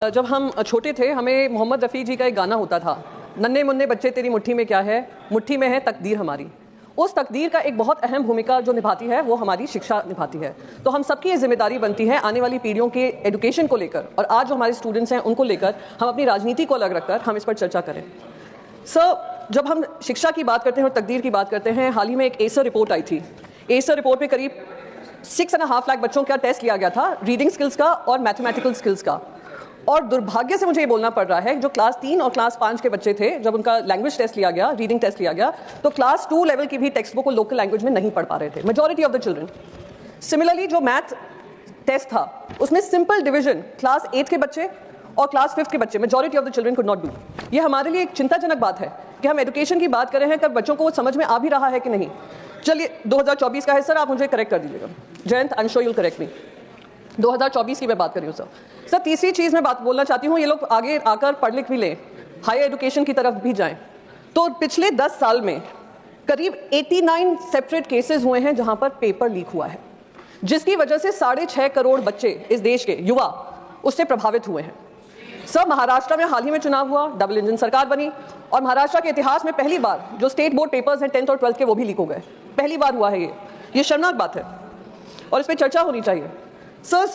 जब हम छोटे थे हमें मोहम्मद रफ़ी जी का एक गाना होता था, नन्हे मुन्ने बच्चे तेरी मुट्ठी में क्या है, मुट्ठी में है तकदीर हमारी। उस तकदीर का एक बहुत अहम भूमिका जो निभाती है वो हमारी शिक्षा निभाती है। तो हम सबकी ये जिम्मेदारी बनती है आने वाली पीढ़ियों के एजुकेशन को लेकर और आज जो हमारे स्टूडेंट्स हैं उनको लेकर हम अपनी राजनीति को अलग रखकर हम इस पर चर्चा करें। सर, जब हम शिक्षा की बात करते हैं और तकदीर की बात करते हैं, हाल ही में एक एसर रिपोर्ट आई थी। एसर रिपोर्ट में करीब 6.5 लाख बच्चों का टेस्ट लिया गया था, रीडिंग स्किल्स का और मैथमेटिकल स्किल्स का। और दुर्भाग्य से मुझे ये बोलना पड़ रहा है, जो क्लास 3 और क्लास 5 के बच्चे थे, जब उनका लैंग्वेज टेस्ट लिया गया, रीडिंग टेस्ट लिया गया, तो क्लास 2 लेवल की भी टेक्स्ट बुक को लोकल लैंग्वेज में नहीं पढ़ पा रहे थे, majority of the children. Similarly जो मैथ टेस्ट था उसमें सिंपल डिवीजन क्लास 8 के बच्चे और क्लास 5 के बच्चे, majority of the children could not do. ये हमारे लिए एक चिंताजनक बात है कि हम एजुकेशन की बात कर रहे हैं, कब बच्चों को वो समझ में आ भी रहा है कि नहीं। चलिए 2024 का है सर, आप मुझे करेक्ट कर दीजिएगा। Jayant, I am sure you will correct मी। 2024 की मैं बात कर रही हूँ सर। तीसरी चीज़ मैं बात बोलना चाहती हूँ, ये लोग आगे आकर पढ़ लिख भी लें, हायर एजुकेशन की तरफ भी जाएं। तो पिछले 10 साल में करीब 89 सेपरेट केसेस हुए हैं जहां पर पेपर लीक हुआ है, जिसकी वजह से 6.5 करोड़ बच्चे इस देश के युवा उससे प्रभावित हुए हैं। सर, महाराष्ट्र में हाल ही में चुनाव हुआ, डबल इंजन सरकार बनी और महाराष्ट्र के इतिहास में पहली बार जो स्टेट बोर्ड पेपर्स हैं 10th और 12th के, वो भी लीक हो गए। पहली बार हुआ है ये शर्मनाक बात है और इस पर चर्चा होनी चाहिए। सर,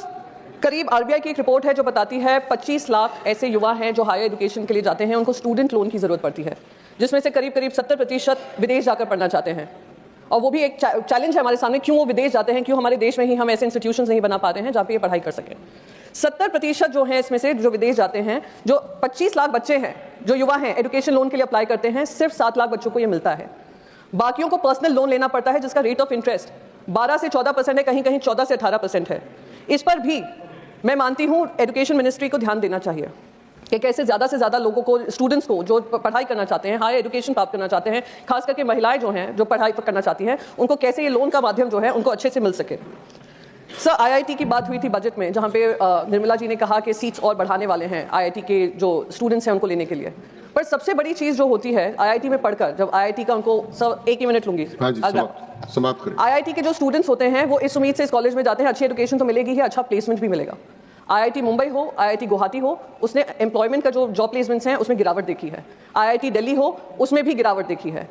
करीब आरबीआई की एक रिपोर्ट है जो बताती है 25 लाख ऐसे युवा हैं जो हायर एजुकेशन के लिए जाते हैं, उनको स्टूडेंट लोन की जरूरत पड़ती है, जिसमें से करीब 70% विदेश जाकर पढ़ना चाहते हैं। और वो भी एक चैलेंज है हमारे सामने, क्यों वो विदेश जाते हैं, क्यों हमारे देश में ही हम ऐसे इंस्टीट्यूशंस नहीं बना पाते हैं जहाँ पे ये पढ़ाई कर सकें। 70% जो हैं इसमें से जो विदेश जाते हैं, जो 25 लाख बच्चे हैं जो युवा हैं एजुकेशन लोन के लिए अप्लाई करते हैं, सिर्फ 7 लाख बच्चों को ये मिलता है। बाकियों को पर्सनल लोन लेना पड़ता है जिसका रेट ऑफ इंटरेस्ट 12 से 14% है, कहीं कहीं 14 से 18% है। इस पर भी मैं मानती हूँ एजुकेशन मिनिस्ट्री को ध्यान देना चाहिए कि कैसे ज़्यादा से ज़्यादा लोगों को, स्टूडेंट्स को जो पढ़ाई करना चाहते हैं, हायर एजुकेशन प्राप्त करना चाहते हैं, खास करके महिलाएं जो हैं जो पढ़ाई करना चाहती हैं, उनको कैसे ये लोन का माध्यम जो है उनको अच्छे से मिल सके। सर, आईआईटी की बात हुई थी बजट में, जहाँ पे निर्मला जी ने कहा कि सीट्स और बढ़ाने वाले हैं आईआईटी के जो स्टूडेंट्स हैं उनको लेने के लिए। पर सबसे बड़ी चीज़ जो होती है आईआईटी में पढ़कर, जब आईआईटी का उनको, सर एक ही मिनट लूंगी, समाप्त करें। आईआईटी के जो स्टूडेंट्स होते हैं वो इस उम्मीद से इस कॉलेज में जाते हैं अच्छी एजुकेशन तो मिलेगी ही, अच्छा प्लेसमेंट भी मिलेगा। आईआईटी मुंबई हो, आईआईटी गुवाहाटी हो, उसने एम्प्लॉयमेंट का जो जॉब प्लेसमेंट्स हैं उसमें गिरावट देखी है। आईआईटी दिल्ली हो, उसमें भी गिरावट देखी है।